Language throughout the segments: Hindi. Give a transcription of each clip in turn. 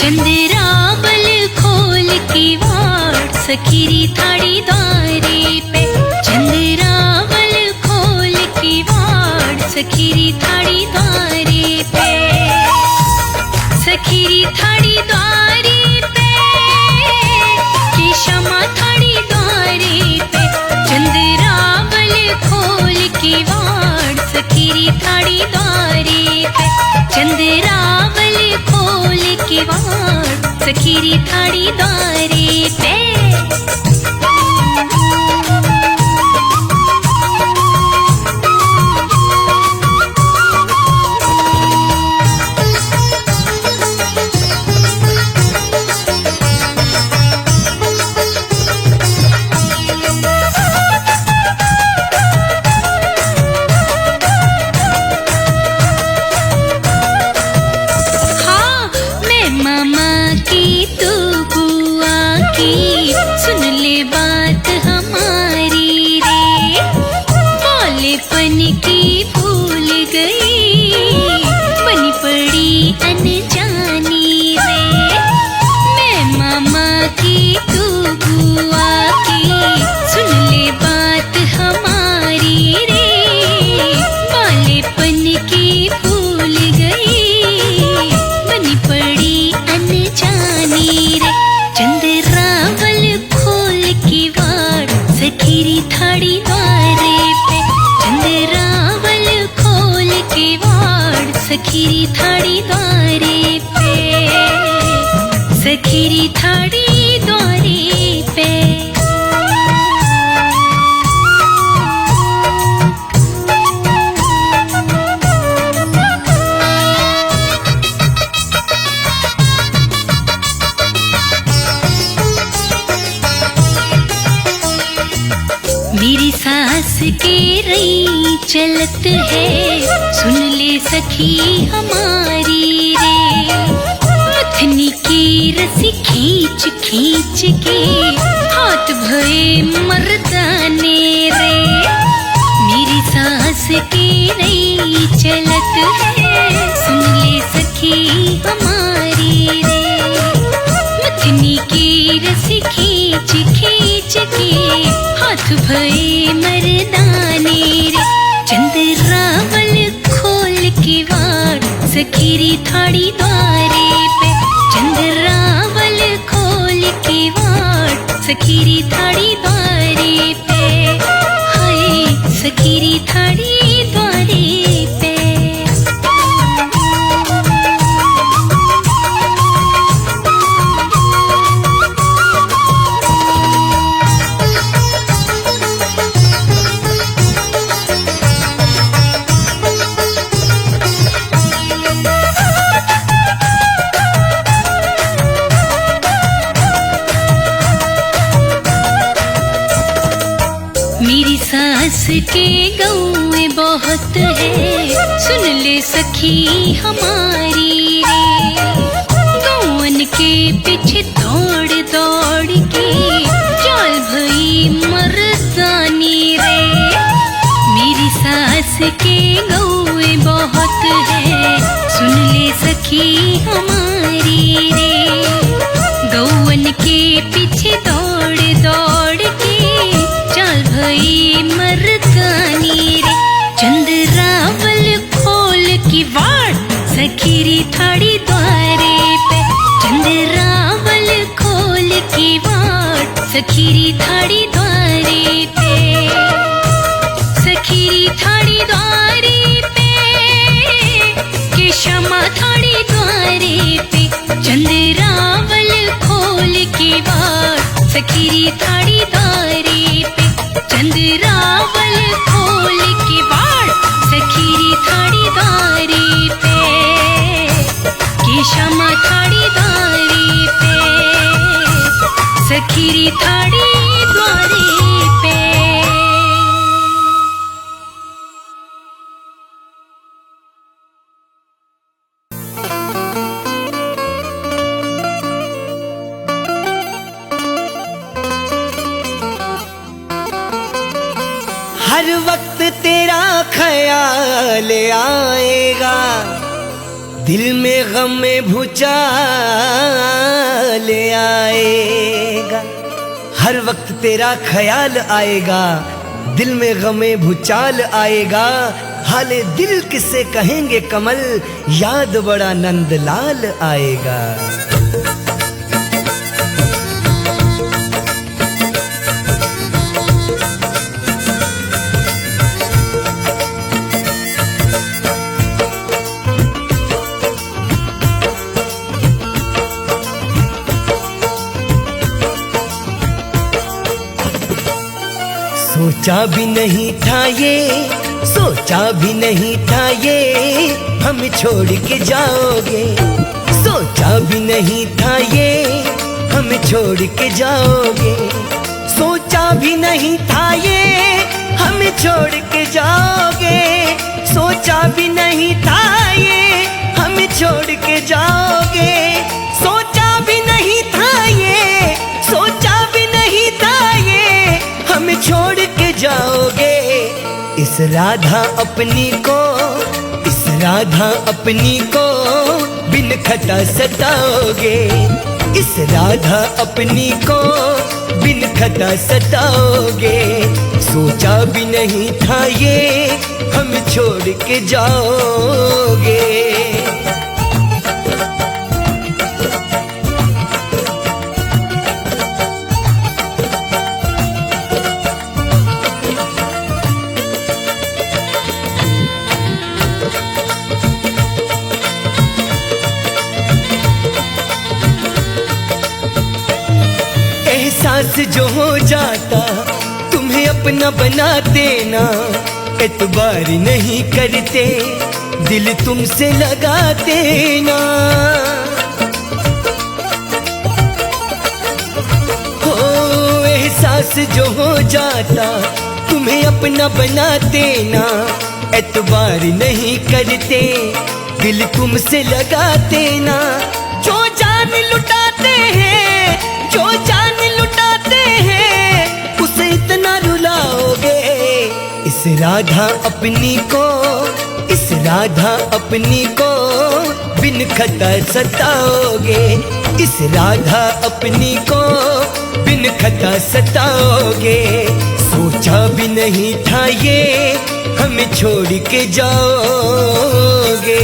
चंद्रावल खोल की वाट सखीरी थाड़ी द्वारे पे, चंद्रावल सखीरी थाड़ी द्वारे पे, सखीरी थाड़ी द्वारे पे, कि क्षमा थाड़ी द्वारे पे, चंद्रावल खोल के वाड़ सखीरी थाड़ी द्वारे पे, चंद्रावल खोल के वाड़ सखीरी थाड़ी द्वारे पे। सुन ले बात हमारी रे, भोलेपन की भूल गई, बनी पड़ी अनजानी रे। मैं मामा की तू बुआ की, सुन ले बात हमारी रे, भोलेपन की भूल गई, बनी पड़ी अनजानी रे। चंद्रावल खोल के वाड़ सखीरी थाड़ी द्वारे पे, चंद्रावल खोल के वाड़ सखीरी थाड़ी द्वारे पे, सखीरी थाड़ी द्वारे पे। मेरी सास के रई चलत है, सुन ले सखी हमारी रे, मथनी की रस्सी खींच खींच के हाथ भये मर्दाने रे। मेरी सास के रई चलत है, सुन ले सखी हमारी रे, मथनी की रस्सी खींच खींच के हाथ भये मर्दाने रे। चंद्रावल खोल के वाड़ सखीरी थाड़ी द्वारे पे, चंद्रावल खोल के वाड़ सखीरी थाड़ी द्वारे पे, हाय सखीरी थाड़ी द्वारे पे। मेरी सास के गाँव में बहुत है, सुन ले सखी हमारी रे, गौवन के पीछे दौड़ दौड़ के चाल भई मर्दानी रे। मेरी सास के गाँव में बहुत है, सुन ले सखी हमारी रे, गौवन के पीछे दौड़ दौड़ के चाल भई मर्दानी रे। चंद्रावल खोल की वाड़ सखीरी थाड़ी द्वारे पे, चंद्रावल खोल की वाड़ सखीरी थाड़ी द्वारे पे, सखीरी थाड़ी द्वारे पे, कि क्षमा थाड़ी द्वारे पे, चंद्रावल खोल की वाड़ सखीरी थाड़ी द्वारे पे, चंद्रावल खोल के वाड़ सखीरी थाड़ी द्वारे पे, कि क्षमा थाड़ी द्वारे पे, सखीरी थाड़ी द्वारे पे। हर वक्त तेरा ख्याल आएगा, दिल में गम में भूचाल आएगा। हर वक्त तेरा ख्याल आएगा, दिल में गम में भूचाल आएगा। हाले दिल किसे कहेंगे कमल, याद बड़ा नंदलाल आएगा। सोचा भी नहीं था ये, सोचा भी नहीं था ये हम छोड़ के जाओगे। सोचा भी नहीं था ये हम छोड़ के जाओगे। सोचा भी नहीं था ये हम छोड़ के जाओगे। सोचा भी नहीं था ये हम छोड़ के जाओगे। सोचा भी नहीं था ये, सोचा भी नहीं था ये हम छोड़ के जाओगे। इस राधा अपनी को, इस राधा अपनी को बिन खटा सताओगे। इस राधा अपनी को बिन खटा सताओगे। सोचा भी नहीं था ये हम छोड़ के जाओगे। एहसास जो हो जाता तुम्हें अपना बना देना, एतबार नहीं करते दिल तुमसे लगा देना। हो एहसास जो हो जाता तुम्हें अपना बना देना, एतबार नहीं करते दिल तुमसे लगा देना। जो जान लुटाते हैं, जो जान लुटाते हैं उसे इतना रुलाओगे। इस राधा अपनी को, इस राधा अपनी को बिन खटा सताओगे। इस राधा अपनी को बिन खटा सताओगे। सोचा भी नहीं था ये हमें छोड़ के जाओगे।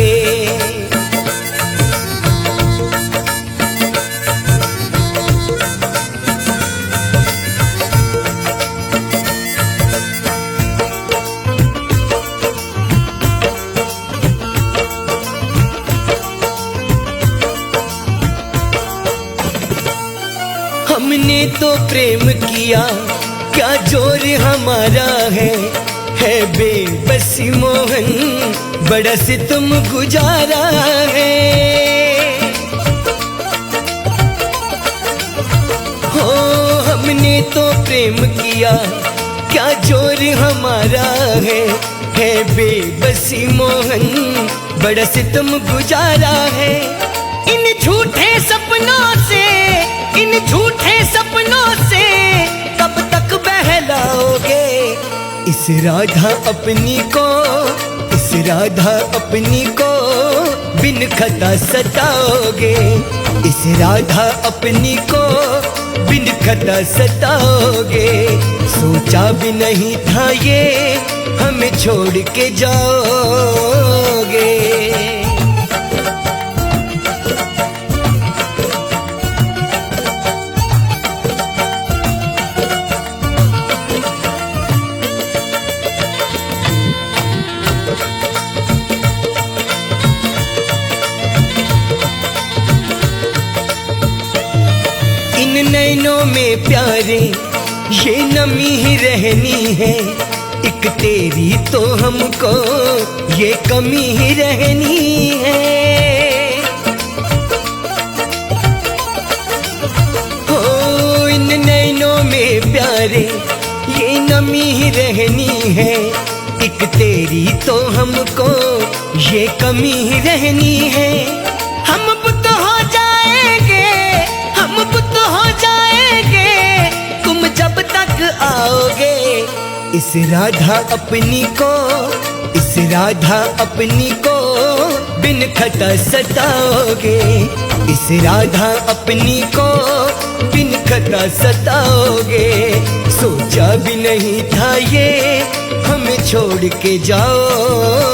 हमने तो प्रेम किया, क्या जोर हमारा है बेबसी मोहन, बड़ा सितम गुजारा है। हो हमने तो प्रेम किया, क्या जोर हमारा है बेबसी मोहन, बड़ा सितम गुजारा है। इन झूठे सपनों से, इन झूठे सपनों से कब तक बहलाओगे। इस राधा अपनी को, इस राधा अपनी को बिन खता सताओगे। इस राधा अपनी को बिन खता सताओगे। सोचा भी नहीं था ये हमें छोड़ के जाओगे। इन नैनों में प्यारे ये नमी ही रहनी है, एक तेरी तो हमको ये कमी ही रहनी है। हो इन नैनों में प्यारे ये नमी ही रहनी है, एक तेरी तो हमको ये कमी ही रहनी है। हम बुत हो जाएंगे, हम बुत हो जाएंगे तुम जब तक आओगे। इस राधा अपनी को, इस राधा अपनी को बिन खता सताओगे। इस राधा अपनी को बिन खता सताओगे। सोचा भी नहीं था ये हमें छोड़ के जाओ।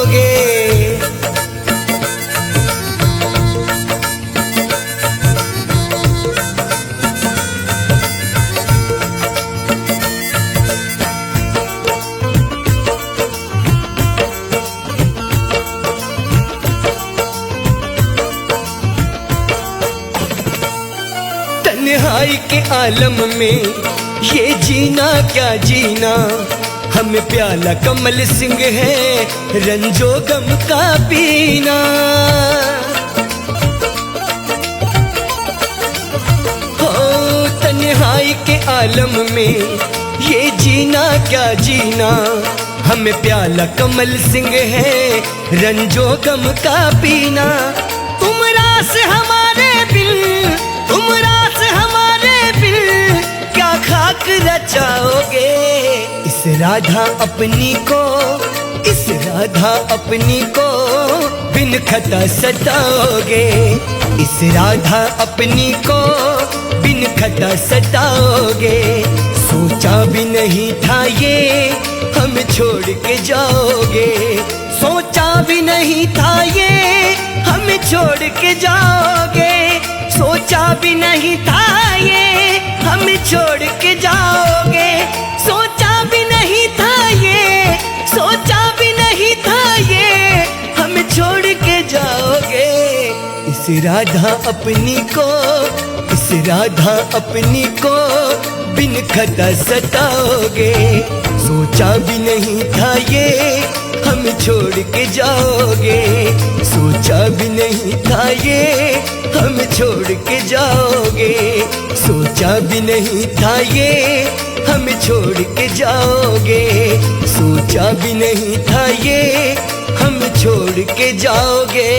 के आलम में ये जीना क्या जीना, हमें प्याला कमल सिंह है रंजो गम का पीना। हो तन्हाई के आलम में ये जीना क्या जीना, हमें प्याला कमल सिंह है रंजो गम का पीना। तुम रास हमारे बिल, तुम रास हमारे बिल, क्या खाक रचाओगे। इस राधा अपनी को, इस राधा अपनी को बिन खता सताओगे। इस राधा अपनी को बिन खता सताओगे। सोचा भी नहीं था ये हम छोड़ के जाओगे, सोचा भी नहीं था ये हम छोड़ के जाओगे। सोचा भी नहीं था ये हम छोड़ के जाओगे। सोचा भी नहीं था ये, सोचा भी नहीं था ये हम छोड़ के जाओगे। इस राधा अपनी को, इस राधा अपनी को बिन खता सताओगे। सोचा भी नहीं था ये हम छोड़ के जाओगे। सोचा भी नहीं था ये हम छोड़ के जाओगे। सोचा भी नहीं था ये हम छोड़ के जाओगे। सोचा भी नहीं था ये हम छोड़ के जाओगे।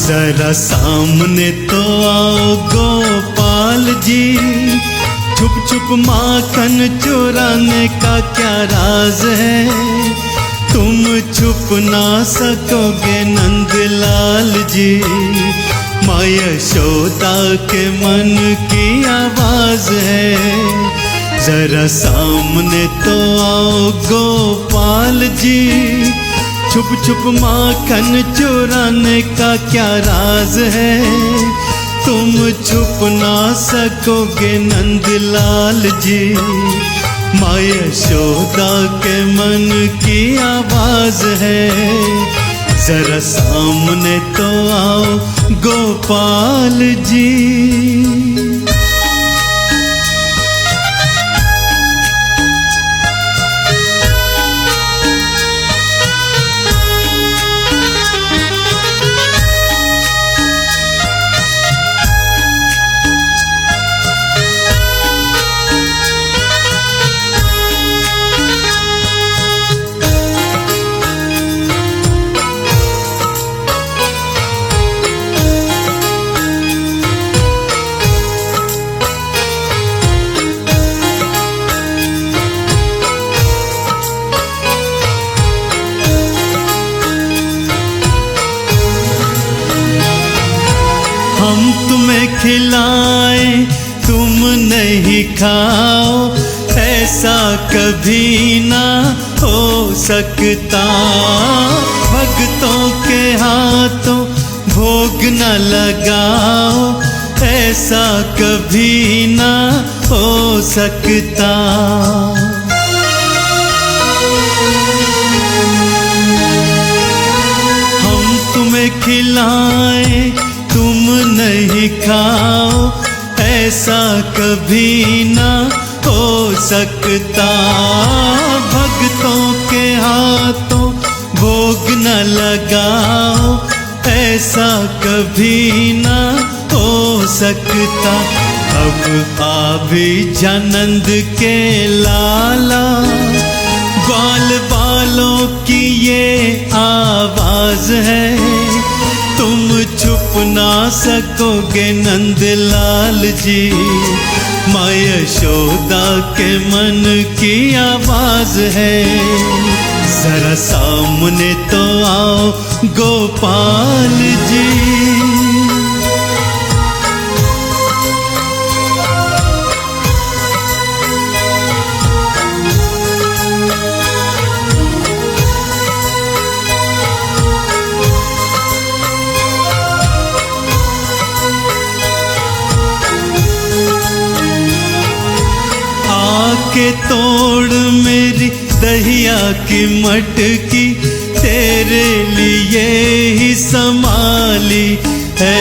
जरा सामने तो आओ गोपाल जी, छुप छुप माखन चुराने का क्या राज है। तुम छुप ना सकोगे नंदलाल जी, माँ यशोदा के मन की आवाज है। जरा सामने तो आओ गोपाल जी, छुप छुप माखन चुराने का क्या राज है। तुम छुप ना सकोगे नंदलाल जी, माँ यशोदा के मन की आवाज है। जरा सामने तो आओ गोपाल जी। हम तुम्हें खिलाए तुम नहीं खाओ, ऐसा कभी ना हो सकता। भक्तों के हाथों भोग न लगाओ, ऐसा कभी ना हो सकता। हम तुम्हें खिलाए तुम नहीं खाओ, ऐसा कभी ना हो सकता। भक्तों के हाथों भोग न लगाओ, ऐसा कभी ना हो सकता। अब आ भी जानंद के लाला, ग्वाल बालों की ये आवाज है। तुम छुप ना सकोगे नंदलाल जी, माँ यशोदा के मन की आवाज है। जरा सामने तो आओ गोपाल जी। की मटकी तेरे लिए ही संभाली है।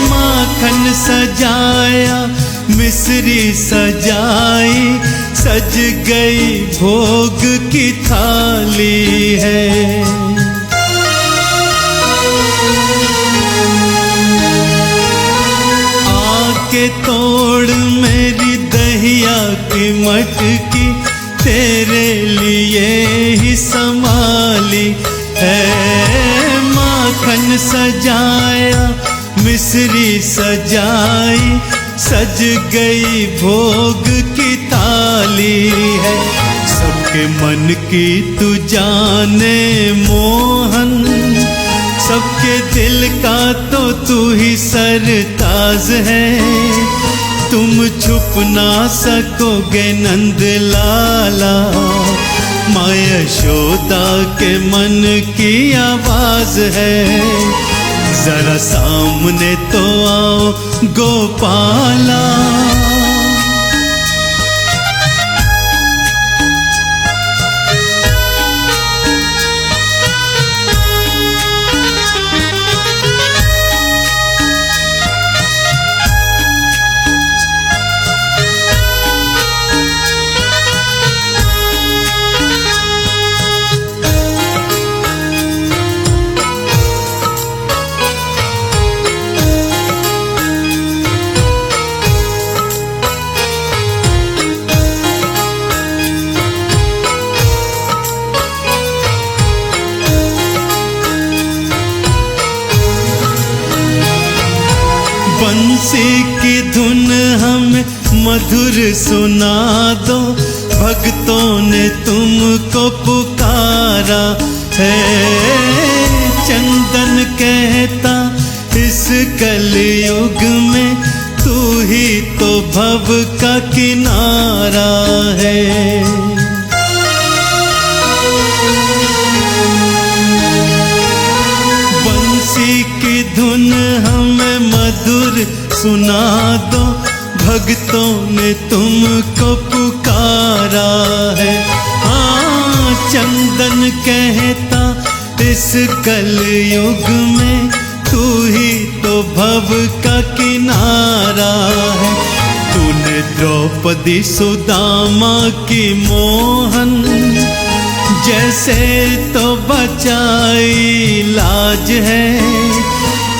माखन सजाया मिश्री सजाई, सज गई भोग की थाली है। आके तोड़ मेरी दहिया की मटकी तेरे लिए ही संभाली है। माखन सजाया मिश्री सजाई, सज गई भोग की थाली है। सबके मन की तू जाने मोहन, सबके दिल का तो तू ही सरताज है। तुम छुप ना सकोगे नंद लाला, माँ यशोदा के मन की आवाज है। जरा सामने तो आओ गोपाला। बंसी की धुन हमें मधुर सुना दो, भक्तों ने तुमको पुकारा है। चंदन कहता इस कलयुग में तू ही तो भव का किनारा है। बंसी की धुन हमें मधुर सुना दो, भक्तों ने तुमको पुकारा है। हाँ, चंदन कहता इस कलयुग में तू ही तो भव का किनारा है। तूने द्रौपदी सुदामा की मोहन जैसे तो बचाई लाज है।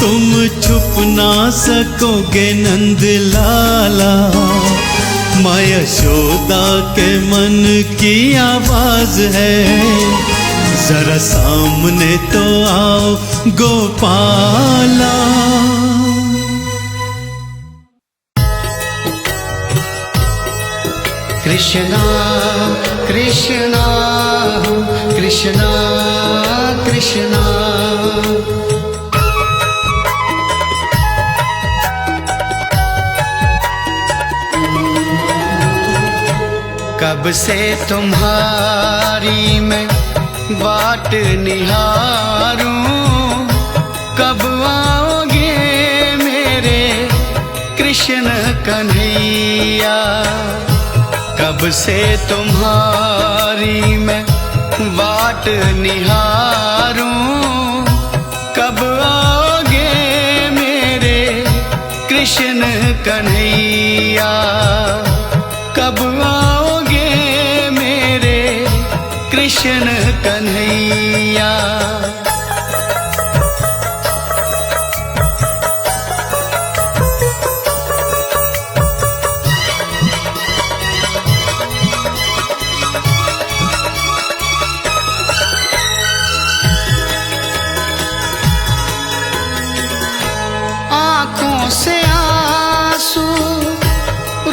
तुम छुप ना सकोगे नंद लाला, माँ यशोदा के मन की आवाज है। जरा सामने तो आओ गोपाला। कृष्णा कृष्णा कृष्णा कृष्णा। कब से तुम्हारी मैं बाट निहारूं, कब आओगे मेरे कृष्ण कन्हैया। कब से तुम्हारी मैं बाट निहारूं, कब आओगे मेरे कृष्ण कन्हैया। कब आओगे मेरे कृष्ण कन्हैया। आँखों से आंसू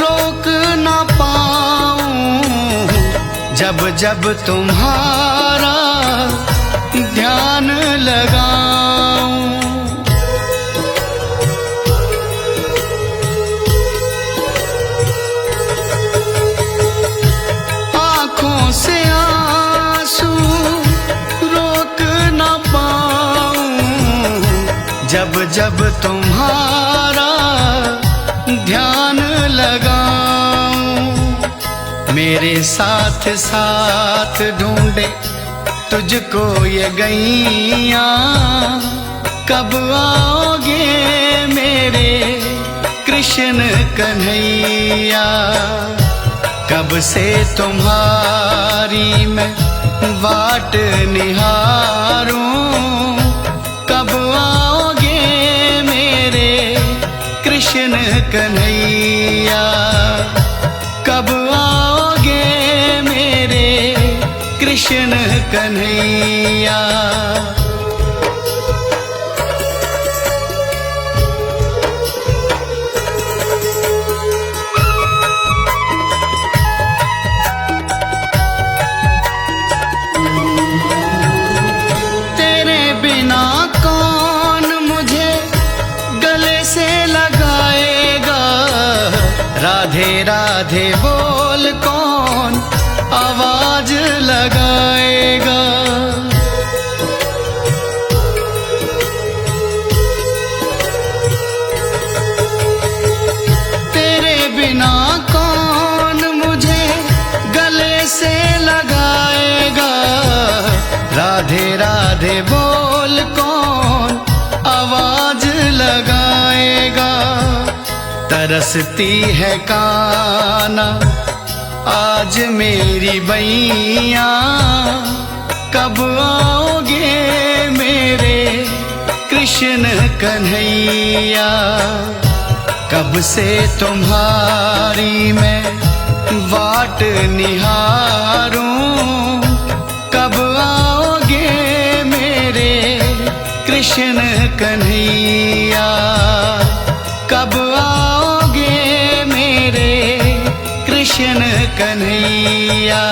रोक ना पाऊं, जब जब तुम्हारा ध्यान लगाऊं। आँखों से आंसू रोक ना पाऊं, जब जब तुम्हारा ध्यान लगाऊं। मेरे साथ साथ ढूंढे तुझको ये गैया, कब आओगे मेरे कृष्ण कन्हैया। कब से तुम्हारी मैं वाट निहारूं, कब आओगे मेरे कृष्ण कन्हैया। कब आओगे मेरे कृष्ण कन्हैया। राधे राधे बोल कौन आवाज लगाएगा। तेरे बिना कौन मुझे गले से लगाएगा। राधे राधे बोल कौन आवाज लगाएगा। तरसती है काना आज मेरी बैया, कब आओगे मेरे कृष्ण कन्हैया। कब से तुम्हारी मैं वाट निहारूं, कब आओगे मेरे कृष्ण कन्हैया। कब आओगे मेरे कृष्ण कन्हैया।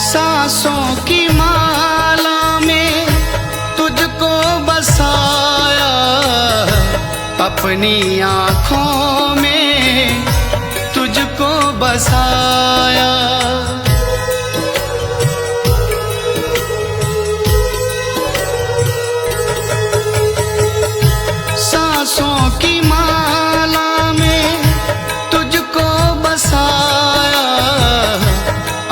सांसों की माला में तुझको बसाया, अपनी आँखों में तुझको बसाया। सांसों की माला में तुझको बसाया,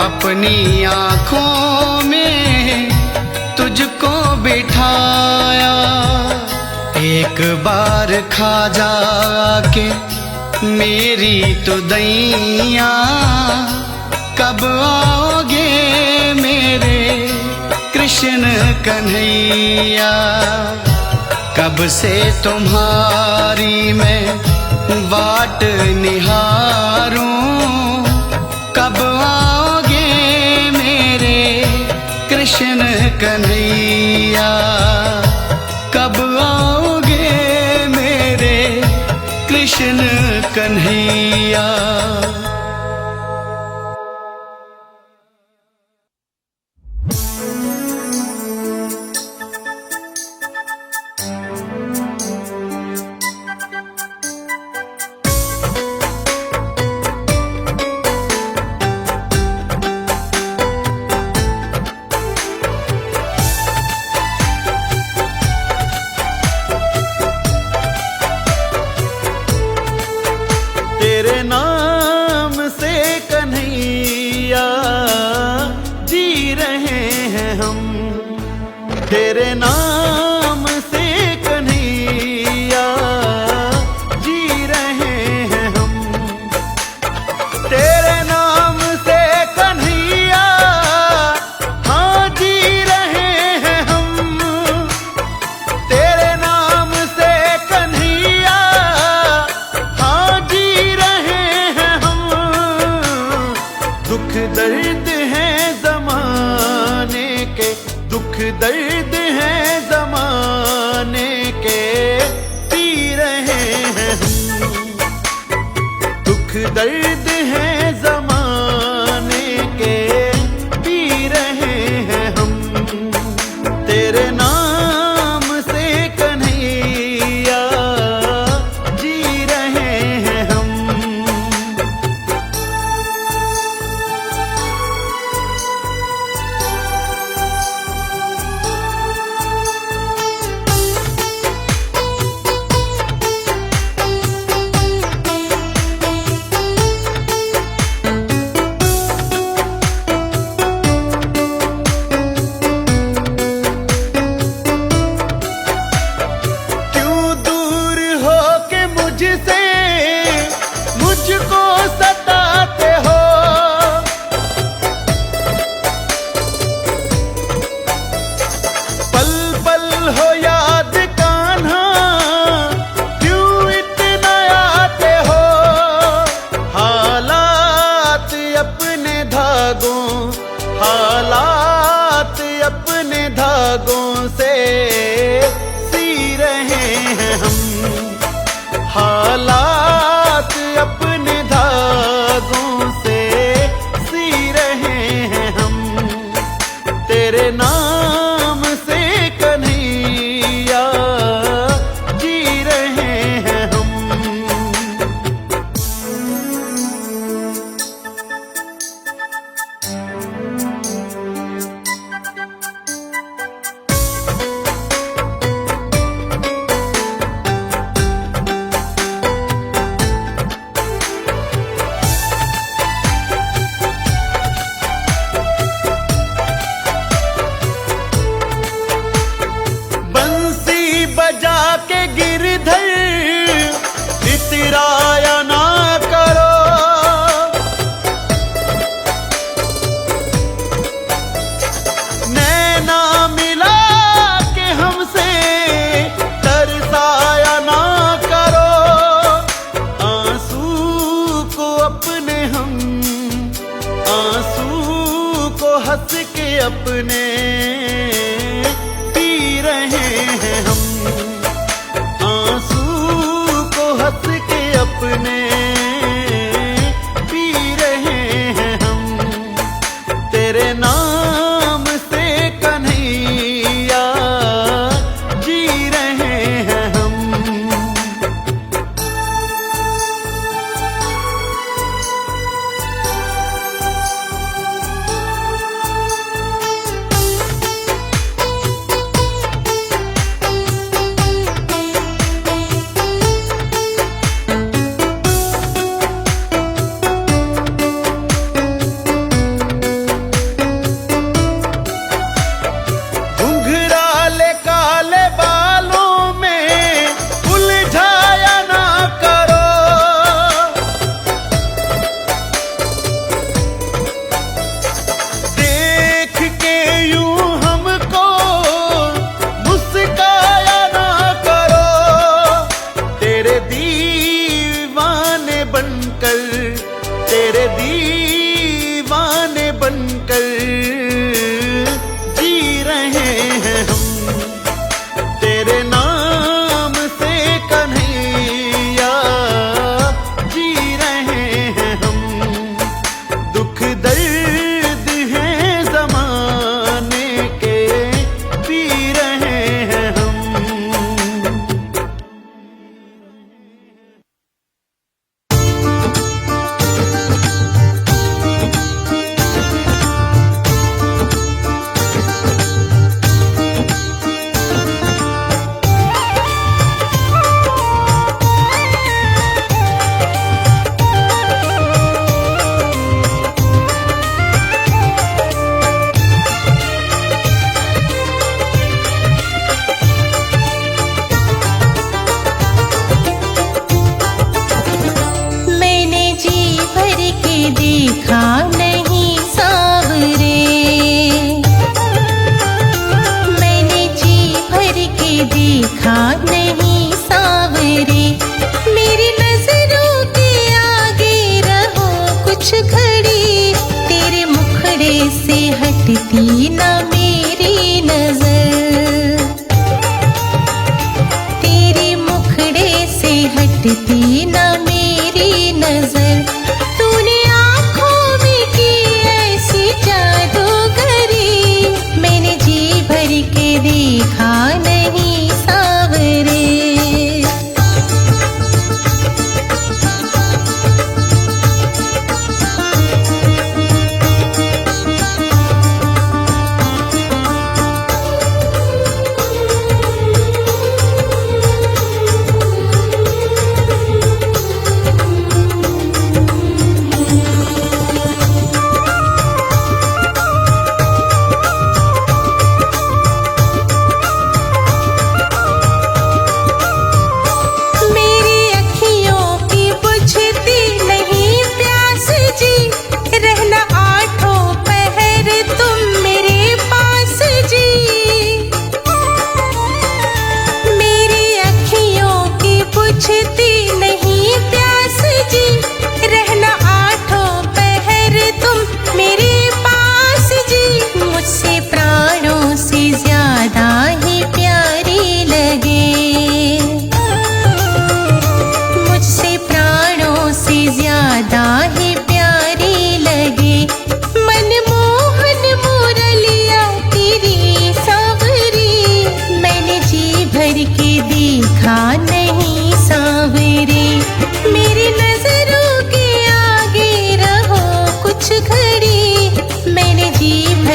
अपनी आँखों में तुझको बिठाया। एक बार खा जाके मेरी तो दैया, कब आओगे मेरे कृष्ण कन्हैया। कब से तुम्हारी मैं वाट निहारूं, कब आओगे मेरे कृष्ण कन्हैया। कब आओगे मेरे कृष्ण कन्हैया। तेरे नाम से कन्हैया जी रहे हैं हम। तेरे नाम से कन्हैया जी रहे हैं हम। तेरे नाम से कन्हैया हाँ जी रहे हैं हम। तेरे नाम से कन्हैया हाँ जी रहे हैं हम। दुख दर्द है ज़माने के, दुख दर्द है ज़माने के पी रहे हैं हम। दुख दर्द है ज़माने के पी रहे हैं हम। तेरे नाम से कन्हैया जी रहे हैं हम। धागों, हालात अपने धागों से सी रहे हैं हम। हालात अपने धागों से सी रहे हैं हम। तेरे नाम से कन्हैया जी रहे हैं हम। बंसी बजा के गिरधर इतराया ना करो। नैना मिला के हमसे तरसाया ना करो। आंसू को अपने हम, आंसू को हंस के अपने पी रहे हैं हम। आंसू को हंस के अपने पी रहे हैं हम। तेरे नाम से कन्हैया जी रहे हैं हम। घुंघराले काले बालों में उलझाया ना करो। देख के यूं हमको मुस्काया ना करो। तेरे दीवाने बनकर, तेरे दीवाने बनकर जी रहे हैं हम। तेरे नाम से कन्हैया जी रहे हैं हम। दुख दर्द हैं ज़माने के पी रहे हैं हम। मैंने जी भर के देखा नहीं सांवरे। मैंने जी भर के देखा नहीं सांवरे। मेरी नजरों के आगे रहो कुछ घड़ी। तेरे मुखड़े से हटती ना मेरी नजर। तेरे मुखड़े से हटती ना मेरी नजर। तूने आँखों में की ऐसी जादूगरी। मैंने जी भर के देखा नहीं सांवरे।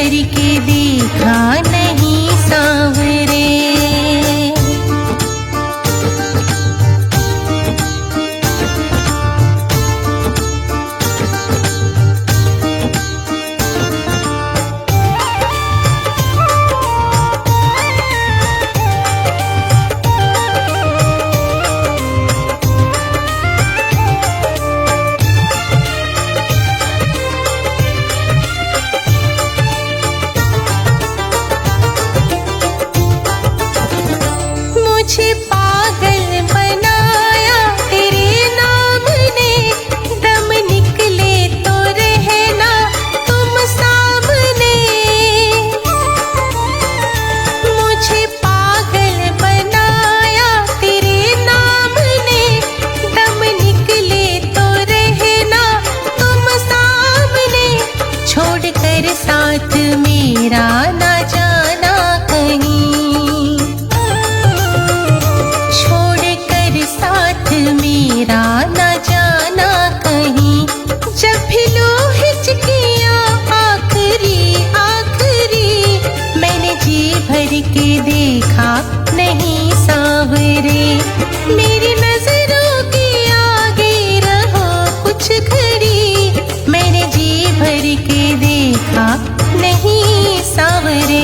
भर के देखा नहीं सांवरे। मुझे पागल बनाया तेरे नाम ने, दम निकले तो रहना तुम सामने। मुझे पागल बनाया तेरे नाम ने, दम निकले तो रहना तुम सामने। छोड़कर साथ मेरा ना जाना कहीं, मेरा न जाना कहीं। जब भी लो हिचकियाँ आखिरी आखिरी, मैंने जी भर के देखा नहीं सांवरे। मेरी नजरों के आगे रहो कुछ घड़ी, मैंने जी भर के देखा नहीं सांवरे।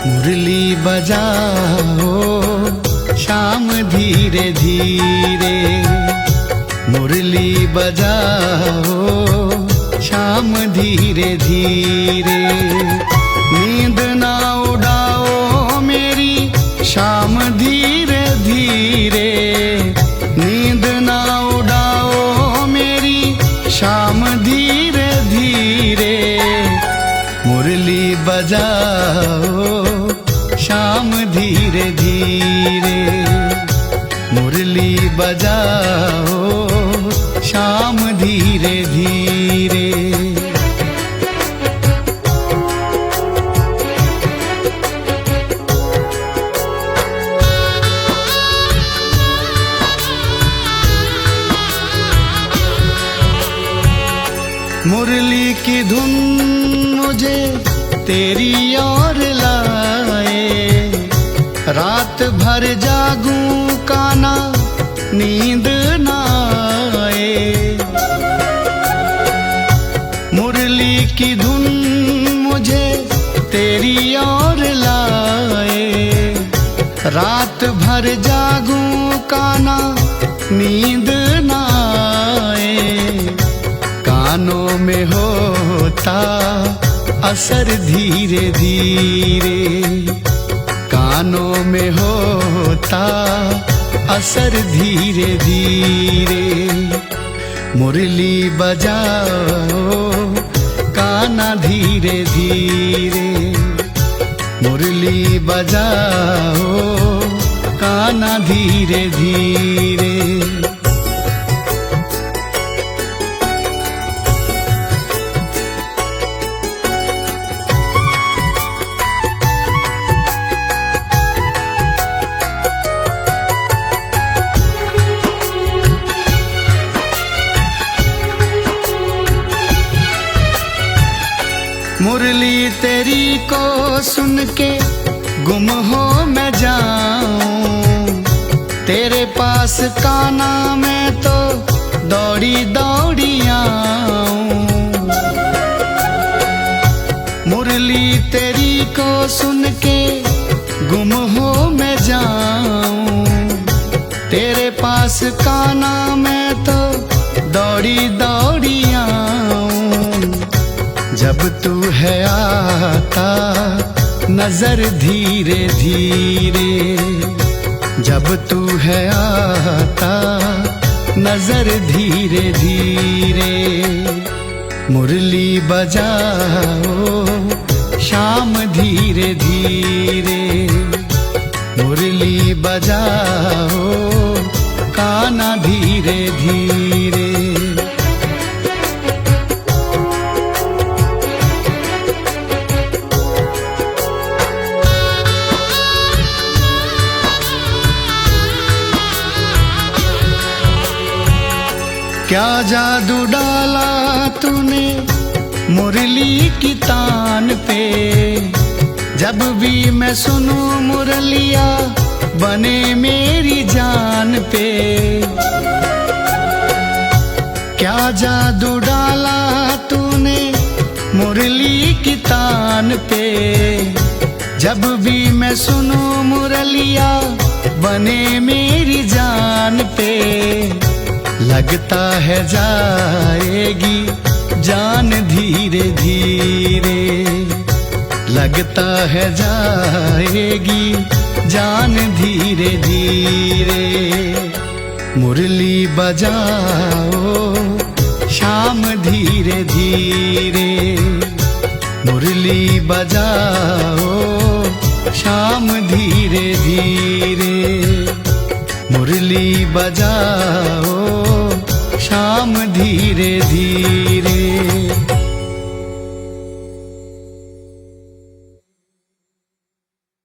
मुरली बजाओ शाम धीरे धीरे, मुरली बजाओ शाम धीरे धीरे। नींद ना उड़ाओ मेरी शाम धीरे धीरे, नींद ना उड़ाओ मेरी शाम धीरे धीरे। मुरली बजाओ शाम धीरे धीरे, मुरली बजाओ शाम धीरे धीरे। मुरली की धुन मुझे तेरी ओर लाए, रात भर जागूं काना नींद ना आए। मुरली की धुन मुझे तेरी ओर लाए, रात भर जागूं काना नींद ना आए। कानों में होता असर धीरे धीरे, कानों में होता असर धीरे धीरे। मुरली बजाओ कान्हा धीरे धीरे, मुरली बजाओ कान्हा धीरे धीरे। मुरली तेरी को सुन के गुम हो मैं जाऊं, तेरे पास कान्हा मैं तो दौड़ी दौड़ी आऊं। मुरली तेरी को सुन के गुम हो मैं जाऊं, तेरे पास कान्हा मैं तो दौड़ी दौड़ी आऊं। जब तू है आता नजर धीरे धीरे, जब तू है आता नजर धीरे धीरे। मुरली बजाओ शाम धीरे धीरे, मुरली बजाओ कान्हा धीरे धीरे। क्या जादू डाला तूने मुरली की तान पे, जब भी मैं सुनूं मुरलिया बने मेरी जान पे। क्या जादू डाला तूने मुरली की तान पे, जब भी मैं सुनूं मुरलिया बने मेरी जान पे। लगता है जाएगी जान धीरे धीरे, लगता है जाएगी जान धीरे धीरे। मुरली बजाओ शाम धीरे धीरे, मुरली बजाओ शाम धीरे धीरे। मुरली बजाओ शाम धीरे धीरे।